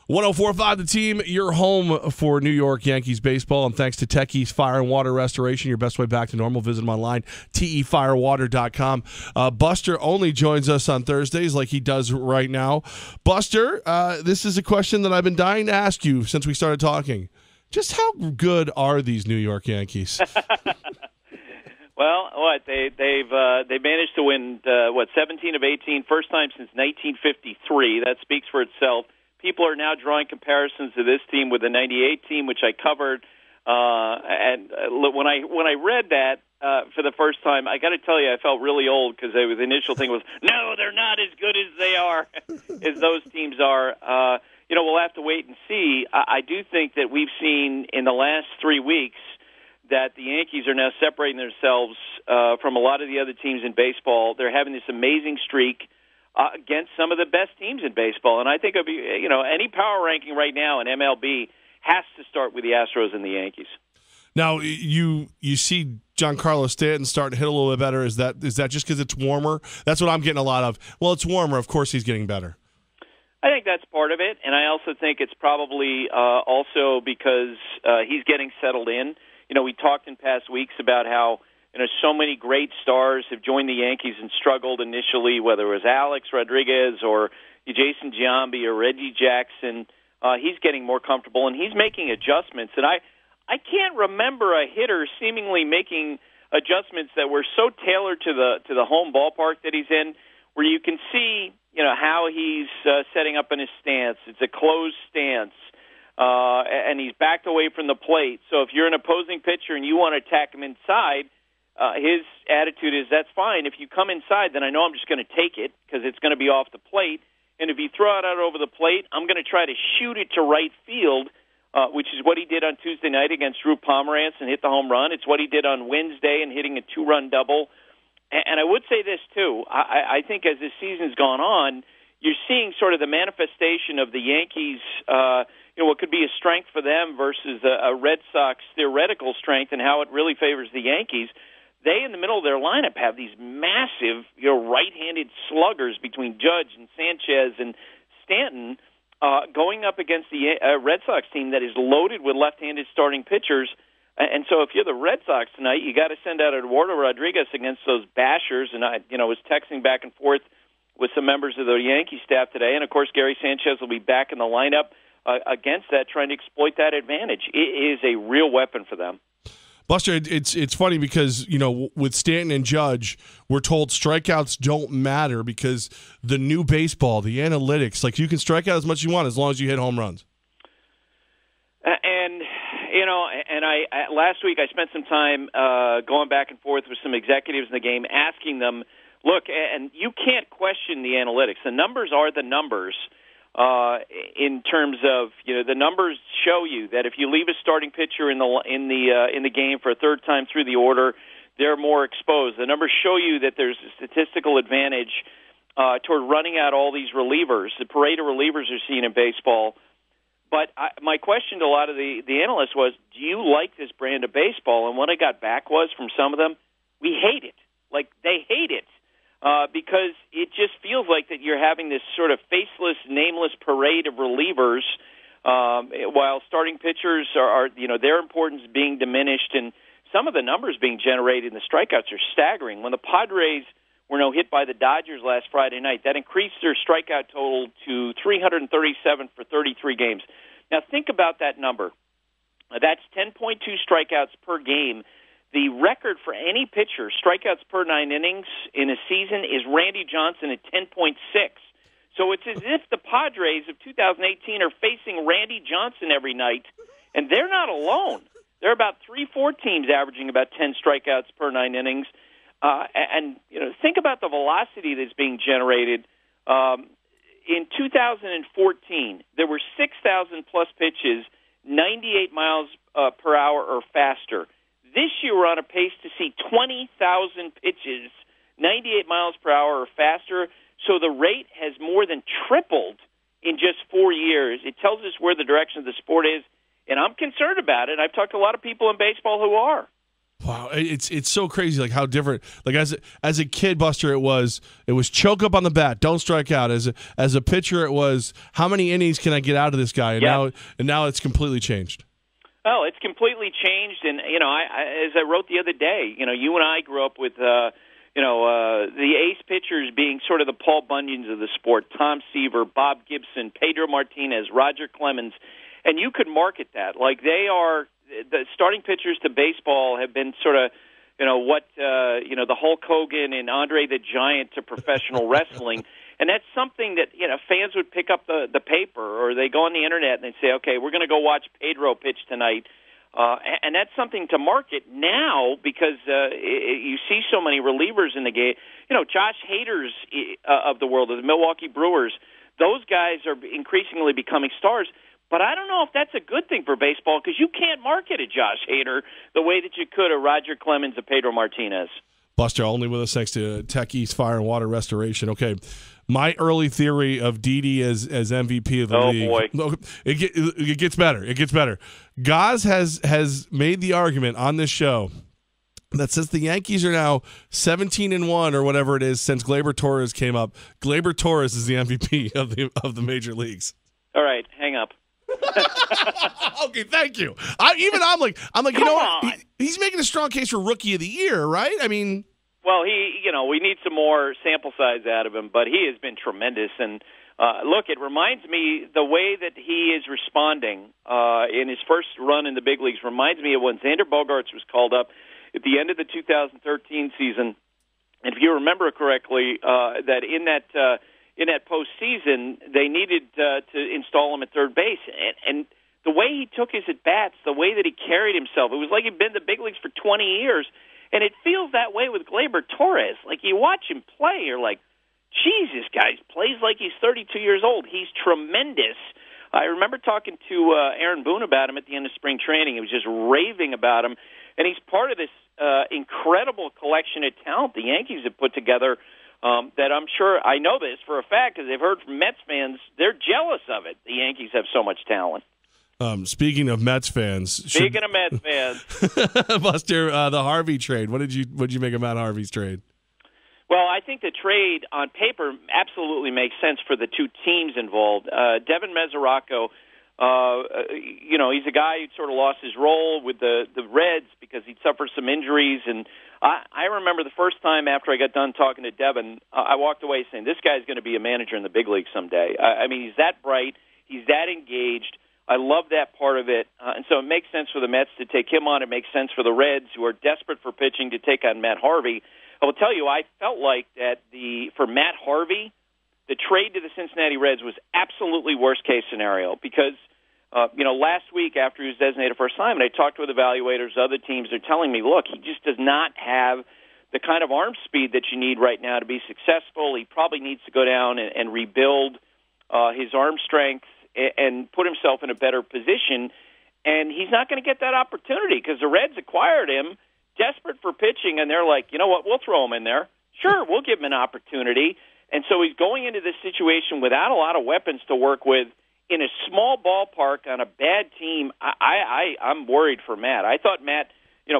1045 The Team, your home for New York Yankees baseball. And thanks to Techie's Fire and Water Restoration, your best way back to normal. Visit them online, tefirewater.com. Buster Olney joins us on Thursdays like he does right now. Buster, this is a question that I've been dying to ask you since we started talking. Just how good are these New York Yankees? Well, they've managed to win 17 of 18, first time since 1953. That speaks for itself. People are now drawing comparisons to this team with the '98 team, which I covered. And when I read that for the first time, I got to tell you, I felt really old because the initial thing was, no, they're not as good as they are, as those teams are. We'll have to wait and see. I do think that we've seen in the last 3 weeks that the Yankees are now separating themselves from a lot of the other teams in baseball. They're having this amazing streak against some of the best teams in baseball. And I think any power ranking right now in MLB has to start with the Astros and the Yankees. Now, you see Giancarlo Stanton starting to hit a little bit better. Is that just because it's warmer? That's what I'm getting a lot of. Well, it's warmer. Of course he's getting better. I think that's part of it, and I also think it's probably also because he's getting settled in. We talked in past weeks about how so many great stars have joined the Yankees and struggled initially, whether it was Alex Rodriguez or Jason Giambi or Reggie Jackson. He's getting more comfortable, and he's making adjustments. And I can't remember a hitter seemingly making adjustments that were so tailored to the home ballpark that he's in, where you can see how he's setting up in his stance. It's a closed stance. And he's backed away from the plate. So if you're an opposing pitcher and you want to attack him inside, his attitude is, that's fine. If you come inside, then I know I'm just going to take it because it's going to be off the plate. And if you throw it out over the plate, I'm going to try to shoot it to right field, which is what he did on Tuesday night against Drew Pomeranz and hit the home run. It's what he did on Wednesday and hitting a 2-run double. And I would say this, too. I think as this season's gone on, you're seeing sort of the manifestation of the Yankees, what could be a strength for them versus a Red Sox theoretical strength and how it really favors the Yankees. They, in the middle of their lineup, have these massive right-handed sluggers between Judge and Sanchez and Stanton going up against the Red Sox team that is loaded with left-handed starting pitchers. And so if you're the Red Sox tonight, you got to send out Eduardo Rodriguez against those bashers. And I was texting back and forth with some members of the Yankee staff today. And, of course, Gary Sanchez will be back in the lineup against that, trying to exploit that advantage. It is a real weapon for them. Buster, it's funny because, with Stanton and Judge, we're told strikeouts don't matter because the new baseball, the analytics, like you can strike out as much as you want as long as you hit home runs. And I last week I spent some time going back and forth with some executives in the game, asking them, look, and you can't question the analytics. The numbers are the numbers. In terms of the numbers show you that if you leave a starting pitcher in the game for a third time through the order, they're more exposed. The numbers show you that there's a statistical advantage toward running out all these relievers. The parade of relievers are seen in baseball. But my question to a lot of the analysts was, do you like this brand of baseball? And what I got back was from some of them, we hate it. Like, they hate it. Because it just feels like that you're having this sort of faceless, nameless parade of relievers, while starting pitchers are their importance being diminished, and some of the numbers being generated and the strikeouts are staggering. When the Padres were hit by the Dodgers last Friday night, that increased their strikeout total to 337 for 33 games. Now think about that number. That's 10.2 strikeouts per game. The record for any pitcher, strikeouts per 9 innings in a season, is Randy Johnson at 10.6. So it's as if the Padres of 2018 are facing Randy Johnson every night, and they're not alone. There are about 3-4 teams averaging about 10 strikeouts per 9 innings. Think about the velocity that's being generated. In 2014, there were 6,000-plus pitches, 98 miles per hour or faster. This year, we're on a pace to see 20,000 pitches, 98 miles per hour or faster. So the rate has more than tripled in just 4 years. It tells us where the direction of the sport is, and I'm concerned about it. I've talked to a lot of people in baseball who are. Wow, it's so crazy, like how different. Like as a kid, Buster, it was choke up on the bat, don't strike out. As a pitcher, it was how many innings can I get out of this guy? And now it's completely changed. Oh, it's completely changed, and I as I wrote the other day, you and I grew up with the ace pitchers being sort of the Paul Bunyans of the sport: Tom Seaver, Bob Gibson, Pedro Martinez, Roger Clemens, and you could market that like they are. The starting pitchers to baseball have been sort of, the Hulk Hogan and Andre the Giant to professional wrestling, and that's something that fans would pick up the paper or they go on the internet and they say, okay, we're going to go watch Pedro pitch tonight, and that's something to market now because you see so many relievers in the game. Josh Hader's of the world, of the Milwaukee Brewers, those guys are increasingly becoming stars. But I don't know if that's a good thing for baseball because you can't market a Josh Hader the way that you could a Roger Clemens, a Pedro Martinez. Buster Olney with us thanks to Tech East Fire and Water Restoration. Okay, my early theory of Didi as MVP of the league. Oh, boy. It gets better. It gets better. Gaz has made the argument on this show that since the Yankees are now 17-1 or whatever it is since Gleyber Torres came up, Gleyber Torres is the MVP of the major leagues. All right, hang up. Okay, thank you. I'm like, he's making a strong case for Rookie of the Year, right? I mean, well, we need some more sample size out of him, but he has been tremendous. And look, it reminds me the way that he is responding in his first run in the big leagues reminds me of when Xander Bogaerts was called up at the end of the 2013 season. And if you remember correctly, that in that postseason, they needed to install him at third base. And the way he took his at-bats, the way that he carried himself, it was like he'd been in the big leagues for 20 years. And it feels that way with Gleyber Torres. Like, you watch him play, you're like, Jesus, guy plays like he's 32 years old. He's tremendous. I remember talking to Aaron Boone about him at the end of spring training. He was just raving about him. And he's part of this incredible collection of talent the Yankees have put together. That I'm sure, I know this for a fact because they've heard from Mets fans, they're jealous of it. The Yankees have so much talent. Speaking of Mets fans. Buster, the Harvey trade. What did you make of Matt Harvey's trade? Well, I think the trade on paper absolutely makes sense for the two teams involved. Devin Mesoraco, he's a guy who sort of lost his role with the Reds because he'd suffered some injuries. And I remember the first time after I got done talking to Devin, I walked away saying, this guy's going to be a manager in the big league someday. I mean, he's that bright. He's that engaged. I love that part of it. And so it makes sense for the Mets to take him on. It makes sense for the Reds, who are desperate for pitching, to take on Matt Harvey. I will tell you, I felt like that for Matt Harvey, the trade to the Cincinnati Reds was absolutely worst-case scenario because, last week after he was designated for assignment, I talked with evaluators, other teams. They're telling me, look, he just does not have the kind of arm speed that you need right now to be successful. He probably needs to go down and rebuild his arm strength and put himself in a better position. And he's not going to get that opportunity because the Reds acquired him desperate for pitching, and they're like, you know what, we'll throw him in there. Sure, we'll give him an opportunity. And so he's going into this situation without a lot of weapons to work with in a small ballpark on a bad team. I'm worried for Matt. I thought Matt,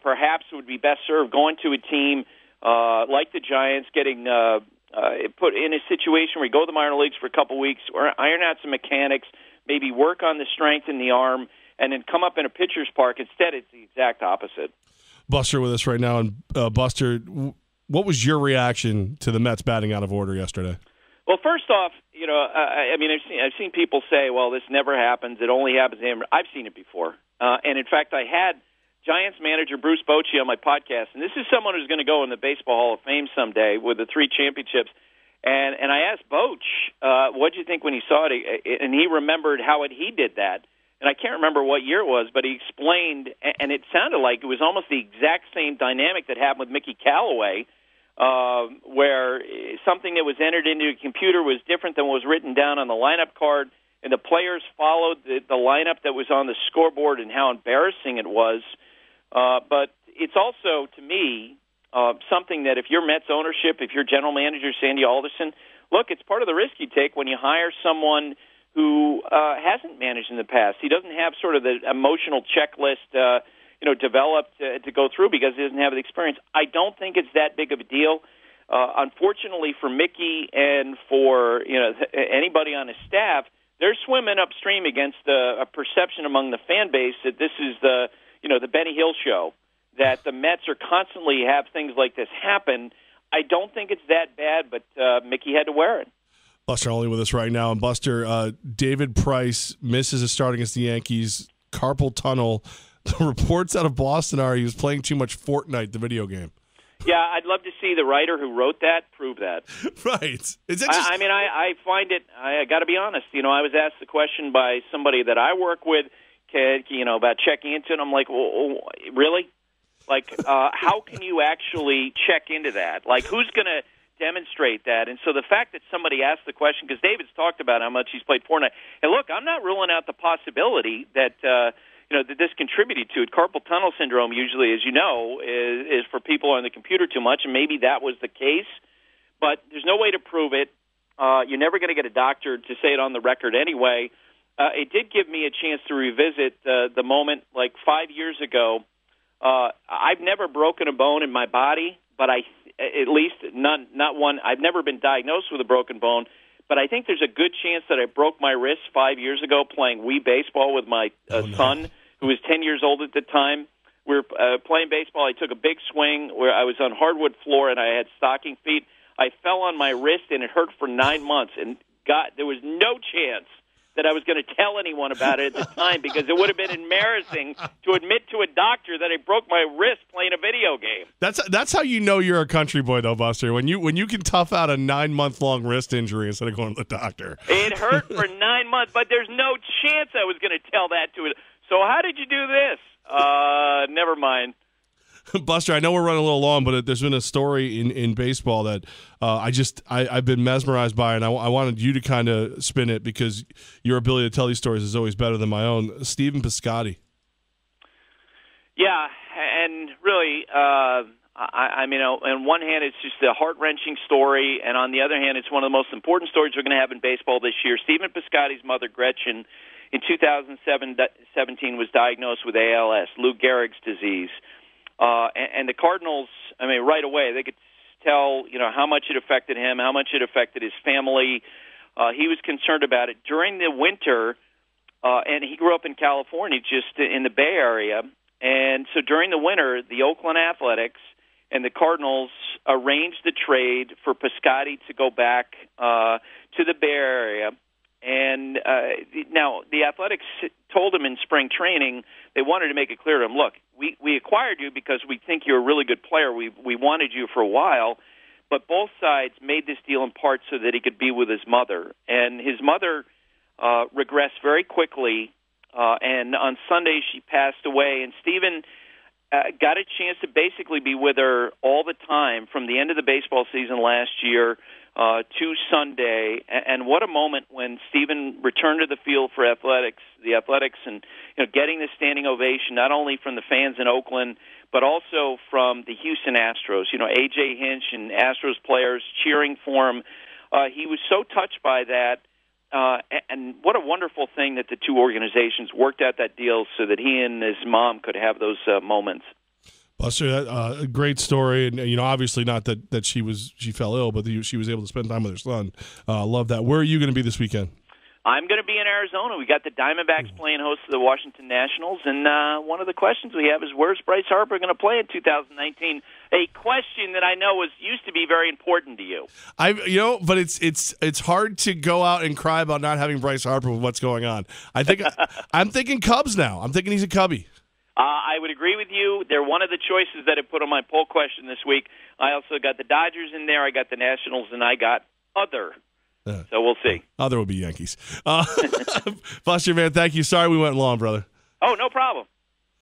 perhaps would be best served going to a team like the Giants, getting put in a situation where you go to the minor leagues for a couple weeks, or iron out some mechanics, maybe work on the strength in the arm, and then come up in a pitcher's park. Instead, it's the exact opposite. Buster with us right now. And Buster, what was your reaction to the Mets batting out of order yesterday? Well, first off, I've seen people say, well, this never happens. It only happens to him. I've seen it before. And, in fact, I had Giants manager Bruce Bochy on my podcast, and this is someone who's going to go in the Baseball Hall of Fame someday with the 3 championships. And I asked Boch, what did you think when he saw it? And he remembered how he did that. And I can't remember what year it was, but he explained, and it sounded like it was almost the exact same dynamic that happened with Mickey Callaway, where something that was entered into a computer was different than what was written down on the lineup card, and the players followed the lineup that was on the scoreboard and how embarrassing it was. But it's also, to me, something that if you're Mets ownership, if you're general manager Sandy Alderson, look, it's part of the risk you take when you hire someone who hasn't managed in the past. He doesn't have sort of the emotional checklist. developed to go through because he doesn't have the experience. I don't think it's that big of a deal. Unfortunately for Mickey and for anybody on his staff, they're swimming upstream against a perception among the fan base that this is the Benny Hill show, that the Mets are constantly have things like this happen. I don't think it's that bad, but Mickey had to wear it. Buster Olney with us right now. And Buster, David Price misses a start against the Yankees, carpal tunnel. The reports out of Boston are he was playing too much Fortnite, the video game. Yeah, I'd love to see the writer who wrote that prove that. Right. Is it I mean, I find it, I got to be honest, I was asked the question by somebody that I work with, about checking into it. I'm like, well, really? Like, how can you actually check into that? Like, who's going to demonstrate that? And so the fact that somebody asked the question, because David's talked about how much he's played Fortnite, and look, I'm not ruling out the possibility that, that this contributed to it. Carpal tunnel syndrome usually, as you know, is for people on the computer too much, and maybe that was the case. But there's no way to prove it. You're never going to get a doctor to say it on the record anyway. It did give me a chance to revisit the moment like 5 years ago. I've never broken a bone in my body, but at least not one. I've never been diagnosed with a broken bone, but I think there's a good chance that I broke my wrist 5 years ago playing Wii baseball with my son, who was 10 years old at the time. We were playing baseball. I took a big swing where I was on hardwood floor and I had stocking feet. I fell on my wrist and it hurt for 9 months. And there was no chance that I was going to tell anyone about it at the time because it would have been embarrassing to admit to a doctor that I broke my wrist playing a video game. That's how you know you're a country boy, though, Buster. When you can tough out a 9-month-long wrist injury instead of going to the doctor. It hurt for 9 months, but there's no chance I was going to tell that to it. So how did you do this? Never mind. Buster, I know we're running a little long, but there's been a story in baseball that I've been mesmerized by, and I wanted you to kind of spin it because your ability to tell these stories is always better than my own. Stephen Piscotty. Yeah, and really, I mean, on one hand, it's just a heart-wrenching story, and on the other hand, it's one of the most important stories we're going to have in baseball this year. Stephen Piscotty's mother, Gretchen, in 2017 was diagnosed with ALS, Lou Gehrig's disease. And the Cardinals, I mean, right away, they could tell, how much it affected him, how much it affected his family. He was concerned about it. During the winter, and he grew up in California, just in the Bay Area, and so during the winter, the Oakland Athletics and the Cardinals arranged the trade for Piscotty to go back to the Bay Area. And now the Athletics told him in spring training they wanted to make it clear to him, look, we acquired you because we think you're a really good player. We wanted you for a while, but both sides made this deal in part so that he could be with his mother. And his mother regressed very quickly, and on Sunday she passed away. And Stephen got a chance to basically be with her all the time from the end of the baseball season last year to Sunday, and what a moment when Stephen returned to the field for the Athletics, and getting the standing ovation not only from the fans in Oakland, but also from the Houston Astros. A.J. Hinch and Astros players cheering for him. He was so touched by that, and what a wonderful thing that the two organizations worked out that deal so that he and his mom could have those moments. Buster, a great story, and obviously not that she fell ill, but she was able to spend time with her son. Love that. Where are you going to be this weekend? I'm going to be in Arizona. We got the Diamondbacks playing host to the Washington Nationals, and one of the questions we have is where's Bryce Harper going to play in 2019? A question that I know used to be very important to you. But it's hard to go out and cry about not having Bryce Harper with what's going on. I'm thinking Cubs now. I'm thinking he's a Cubby. I would agree with you. They're one of the choices that I put on my poll question this week. I also got the Dodgers in there. I got the Nationals, and I got other. So we'll see. Other will be Yankees. Buster, man, thank you. Sorry we went long, brother. Oh, no problem.